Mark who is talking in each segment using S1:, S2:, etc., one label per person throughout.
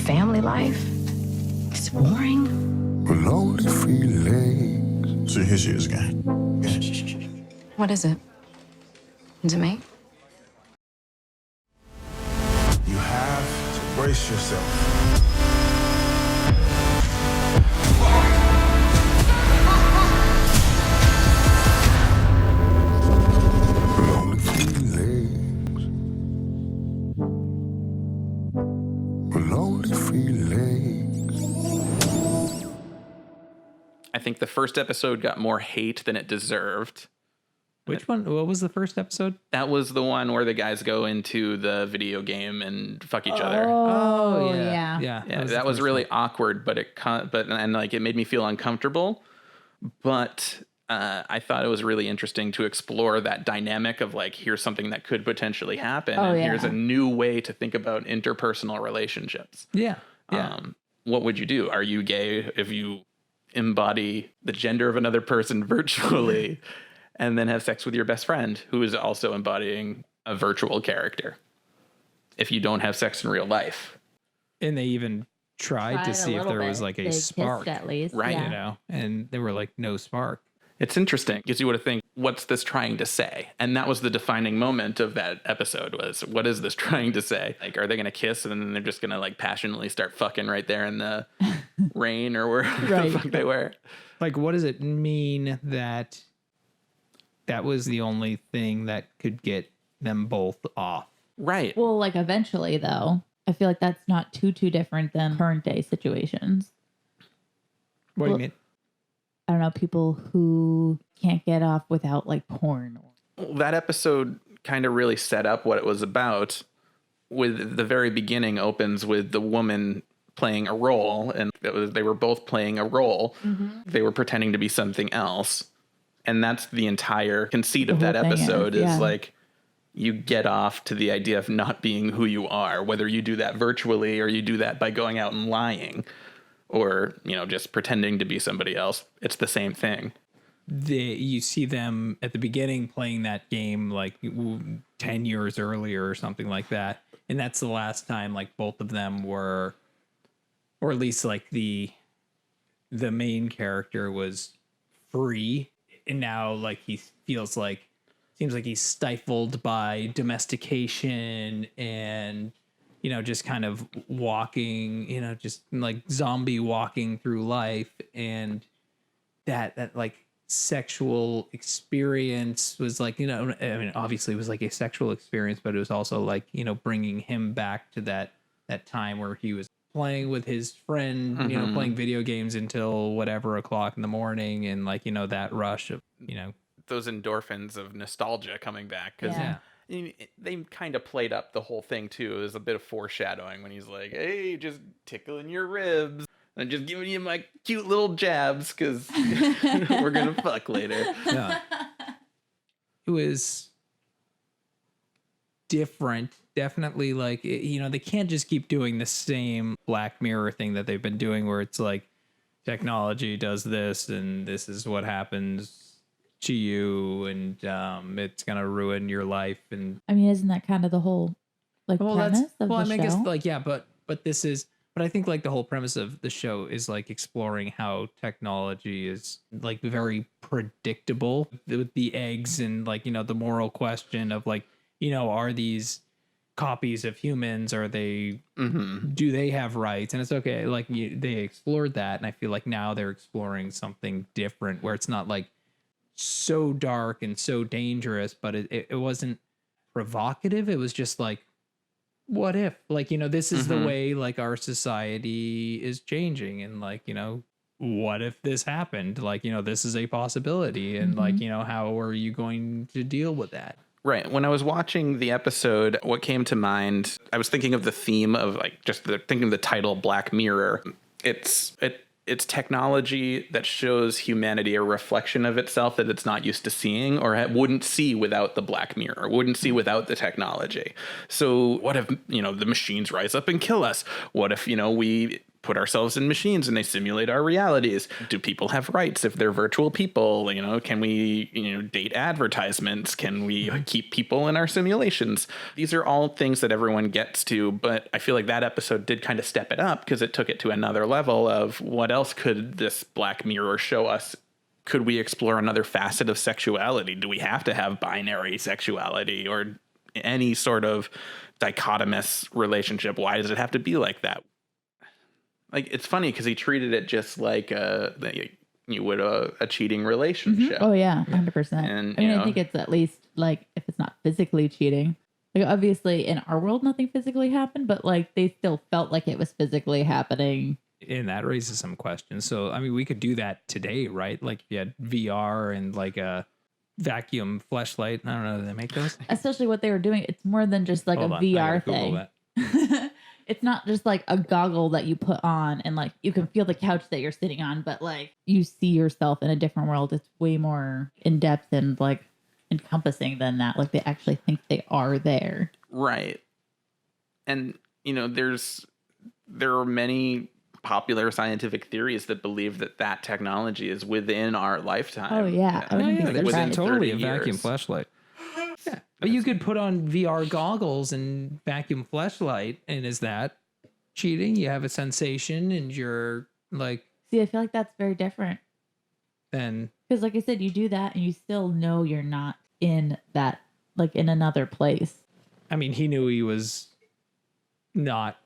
S1: family life is boring.
S2: Lonely feelings.
S3: So here she is again.
S1: What is it? Is it me?
S3: You have to brace yourself.
S2: Lonely feelings. Lonely feelings.
S4: I think the first episode got more hate than it deserved.
S5: Which one? What was the first episode?
S4: That was the one where the guys go into the video game and fuck each other.
S6: Oh, yeah.
S4: Yeah, that was really awkward, but it made me feel uncomfortable. But I thought it was really interesting to explore that dynamic of like, here's something that could potentially happen, and here's a new way to think about interpersonal relationships.
S5: Yeah.
S4: What would you do? Are you gay if you embody the gender of another person virtually and then have sex with your best friend who is also embodying a virtual character if you don't have sex in real life?
S5: And they even tried to see if there was like a spark,
S6: at least,
S4: right?
S6: yeah.
S5: You know, and they were like, no spark.
S4: It's interesting because you would think, what's this trying to say? And that was the defining moment of that episode was, what is this trying to say? Like, are they going to kiss and then they're just going to like passionately start fucking right there in the rain or wherever the fuck they were?
S5: Like, what does it mean that that was the only thing that could get them both off?
S4: Right.
S6: Well, like eventually though, I feel like that's not too different than current day situations.
S5: What do you mean?
S6: I don't know, people who can't get off without like porn.
S4: That episode kind of really set up what it was about. With the very beginning opens with the woman playing a role, and they were both playing a role. Mm-hmm. They were pretending to be something else. And that's the entire conceit of that episode is like, you get off to the idea of not being who you are, whether you do that virtually or you do that by going out and lying or, you know, just pretending to be somebody else. It's the same thing.
S5: You see them at the beginning playing that game like 10 years earlier or something like that. And that's the last time like both of them were, or at least like the main character was free. And now like he seems like he's stifled by domestication and, you know, just kind of walking, you know, just like zombie walking through life. And that like sexual experience was like, you know, I mean, obviously it was like a sexual experience, but it was also like, you know, bringing him back to that time where he was playing with his friend, you know, playing video games until whatever o'clock in the morning. And like, you know, that rush of, you know,
S4: those endorphins of nostalgia coming back. Because they kind of played up the whole thing too. There's a bit of foreshadowing when he's like, hey, just tickling your ribs and just giving you my cute little jabs because we're going to fuck later.
S5: Yeah. It was different. Definitely like, you know, they can't just keep doing the same Black Mirror thing that they've been doing where it's like technology does this and this is what happens to you and it's going to ruin your life. And
S6: I mean, isn't that kind of the whole like premise of the show?
S5: I guess like, yeah, but I think like the whole premise of the show is like exploring how technology is like very predictable with the eggs and like, you know, the moral question of like, you know, are these copies of humans? Are they, do they have rights? And it's okay. Like they explored that. And I feel like now they're exploring something different where it's not like so dark and so dangerous, but it wasn't provocative. It was just like, what if, like, you know, this is the way like our society is changing. And like, you know, what if this happened? Like, you know, this is a possibility. And like, you know, how are you going to deal with that?
S4: Right. When I was watching the episode, what came to mind, I was thinking of the theme of like thinking of the title Black Mirror. It's technology that shows humanity a reflection of itself that it's not used to seeing or wouldn't see without the Black Mirror, wouldn't see without the technology. So what if, you know, the machines rise up and kill us? What if, you know, we put ourselves in machines and they simulate our realities. Do people have rights if they're virtual people? You know, can we, date advertisements? Can we keep people in our simulations? These are all things that everyone gets to, but I feel like that episode did kind of step it up because it took it to another level of what else could this Black Mirror show us? Could we explore another facet of sexuality? Do we have to have binary sexuality or any sort of dichotomous relationship? Why does it have to be like that? Like, it's funny because he treated it just like you would a cheating relationship.
S6: Oh yeah, 100%.
S4: And
S6: I mean, I think it's at least like if it's not physically cheating. Like obviously in our world, nothing physically happened, but like they still felt like it was physically happening.
S5: And that raises some questions. So I mean, we could do that today, right? Like if you had VR and like a vacuum fleshlight. I don't know. Do they make those?
S6: Especially what they were doing. It's more than just like
S5: Hold
S6: a
S5: on, I
S6: VR
S5: gotta Google
S6: thing.
S5: that.
S6: It's not just like a goggle that you put on and like you can feel the couch that you're sitting on, but like you see yourself in a different world. It's way more in depth and like encompassing than that. Like they actually think they are there.
S4: Right. And, there are many popular scientific theories that believe that technology is within our lifetime.
S6: Oh yeah. I wouldn't be
S5: there's
S4: within
S6: surprised.
S5: totally a
S4: 30
S5: vacuum
S4: years.
S5: flashlight. Yeah. But you could put on VR goggles and vacuum flashlight, and is that cheating? You have a sensation and you're like,
S6: See, I feel like that's very different.
S5: then
S6: Because like I said, you do that and you still know you're not in that, like in another place.
S5: I mean, he knew he was not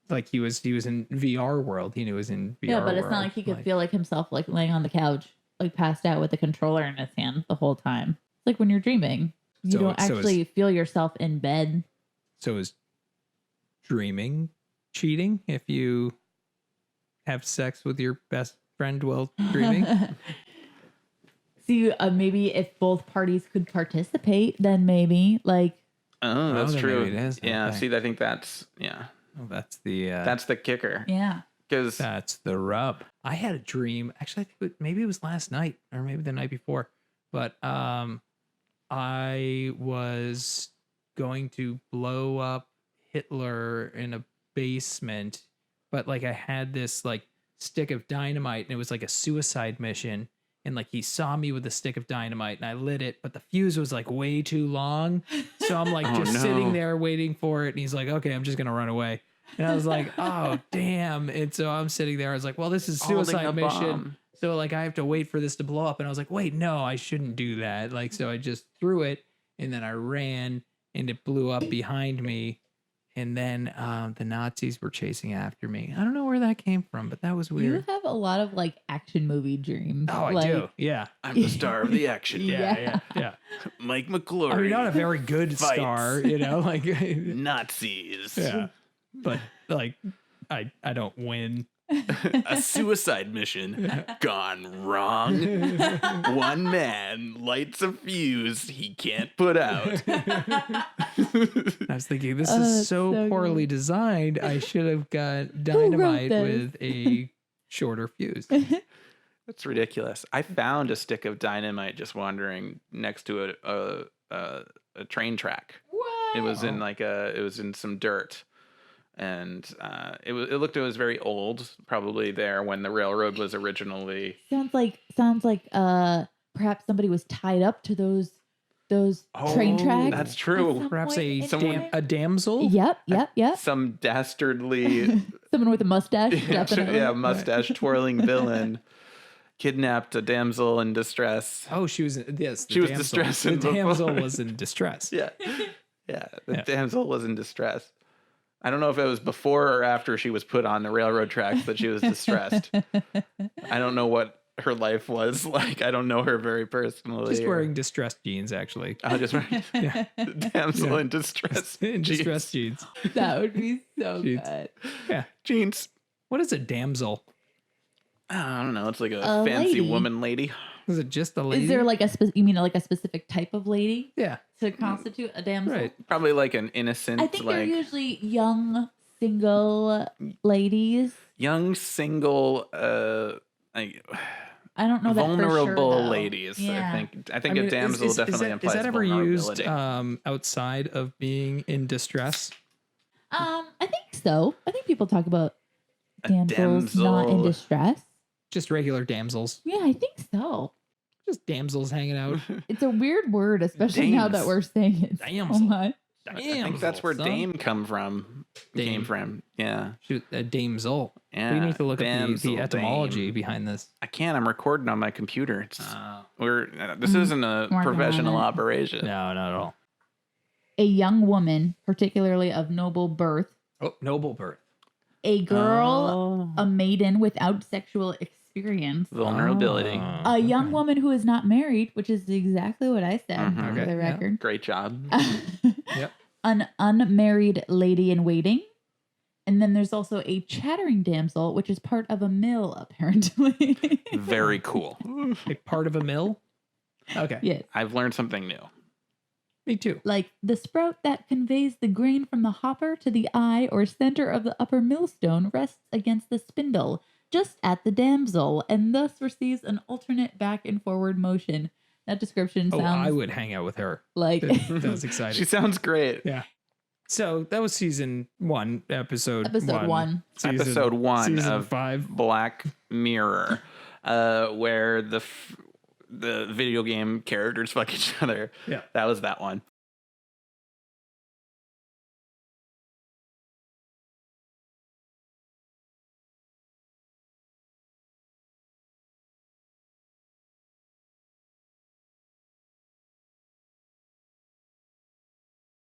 S5: like he was in VR world. He knew he was in VR
S6: Yeah, but it's
S5: world.
S6: not like he could feel like himself like laying on the couch, like passed out with the controller in his hand the whole time. It's like when you're dreaming. You
S5: So-
S6: don't
S5: so
S6: actually feel yourself in bed.
S5: So is dreaming cheating if you have sex with your best friend while dreaming?
S6: See, maybe if both parties could participate, then maybe like
S4: Oh, that's
S5: then
S4: true.
S5: maybe it is.
S4: Yeah.
S5: Okay.
S4: See, I think that's
S5: That's the
S4: that's the kicker.
S6: yeah.
S4: Because
S5: That's the rub. I had a dream. Actually, I think maybe it was last night or maybe the night before. But I was going to blow up Hitler in a basement, but like I had this like stick of dynamite and it was like a suicide mission. And like he saw me with a stick of dynamite and I lit it, but the fuse was like way too long. So I'm like
S4: Oh,
S5: just
S4: no.
S5: sitting there waiting for it. And he's like, okay, I'm just going to run away. And I was like, oh, damn. And so I'm sitting there. I was like, well, this is
S4: Holding
S5: suicide
S4: a
S5: mission.
S4: bomb.
S5: So like I have to wait for this to blow up. And I was like, wait, no, I shouldn't do that. Like, so I just threw it and then I ran and it blew up behind me. And then the Nazis were chasing after me. I don't know where that came from, but that was
S6: You
S5: weird.
S6: have a lot of like action movie dreams.
S5: Oh, I
S6: like,
S5: do. Yeah.
S4: I'm the star of the action.
S6: Yeah.
S5: Yeah.
S4: Mike McClory.
S5: I mean, not a very good
S4: Fights.
S5: star, like,
S4: Nazis.
S5: yeah. But like, I don't win.
S4: A suicide mission gone wrong. One man lights a fuse he can't put out.
S5: I was thinking, this
S6: Oh,
S5: is
S6: that's
S5: so
S6: so
S5: poorly
S6: good.
S5: designed. I should have got
S6: wrote
S5: dynamite
S6: this?
S5: with a shorter fuse.
S4: That's ridiculous. I found a stick of dynamite just wandering next to a train track.
S6: What?
S4: It was in it was in some dirt. And it looked, it was very old, probably there when the railroad was originally.
S6: Sounds like perhaps somebody was tied up to those train tracks.
S4: That's true.
S6: at some
S5: Perhaps
S6: point in time.
S5: a damsel.
S6: Yep.
S4: Some dastardly,
S6: Someone with a mustache, definitely.
S4: yeah, mustache twirling villain kidnapped a damsel in distress.
S5: Oh, she was the
S4: She was
S5: damsel.
S4: distressing
S5: The damsel
S4: before.
S5: was in distress.
S4: Yeah, the
S5: Yeah.
S4: damsel was in distress. I don't know if it was before or after she was put on the railroad tracks, but she was distressed. I don't know what her life was like. I don't know her very personally.
S5: Just wearing distressed jeans, actually.
S4: Oh, just wearing
S5: Yeah.
S4: damsel
S5: Yeah.
S4: in distress.
S5: In
S4: jeans.
S5: distressed jeans.
S6: That would be so
S5: Jeans.
S6: good.
S5: Yeah.
S4: Jeans.
S5: What is a damsel?
S4: I don't know. It's like a
S6: A
S4: fancy
S6: lady.
S4: woman lady.
S5: Is it just a lady?
S6: Is there like you mean like a specific type of lady
S5: Yeah.
S6: to constitute a damsel?
S5: Right.
S4: Probably like an innocent,
S6: I think they're
S4: like
S6: usually young single ladies.
S4: young, single, like
S6: I don't know that for
S4: vulnerable
S6: sure, though.
S4: ladies.
S6: Yeah.
S4: I think a damsel definitely implies
S5: is that ever used
S4: vulnerability.
S5: outside of being in distress?
S6: I think so. I think people talk about damsels not in
S4: damsel.
S6: distress.
S5: Just regular damsels.
S6: Yeah, I think so.
S5: Just damsels hanging out.
S6: It's a weird word, especially now that
S4: Dames.
S6: we're saying it so
S5: Damsel.
S6: much.
S4: I think that's where
S5: son.
S4: dame came from. Yeah.
S5: Shoot, a damsel.
S4: Yeah.
S5: We need to look up
S4: damsel,
S5: the etymology
S4: dame.
S5: behind this.
S4: I can't. I'm recording on my computer. This isn't a
S6: Working on
S4: professional
S6: it.
S4: operation.
S5: No, not at all.
S6: A young woman, particularly of noble birth,
S5: Oh, noble birth.
S6: a girl,
S5: Oh.
S6: a maiden without sexual experience,
S4: Vulnerability.
S6: a young woman who is not married, which is exactly what I said
S4: Mhm.
S6: for
S5: Okay,
S6: the
S5: yeah.
S6: record.
S4: Great job.
S5: Yep.
S6: An unmarried lady in waiting. And then there's also a chattering damsel, which is part of a mill, apparently.
S4: Very cool.
S5: A part of a mill? Okay.
S6: Yes.
S4: I've learned something new.
S5: Me too.
S6: Like the sprout that conveys the grain from the hopper to the eye or center of the upper millstone rests against the spindle, just at the damsel, and thus receives an alternate back and forward motion. That description
S5: Oh,
S6: sounds
S5: I would hang out with her.
S6: like
S5: That was exciting.
S4: She sounds great.
S5: Yeah. So that was season 1, episode
S6: Episode 1.
S5: Season-
S4: Episode 1
S5: season
S4: of
S5: 5.
S4: Black Mirror, where the video game characters fuck each other.
S5: Yeah.
S4: That was that one.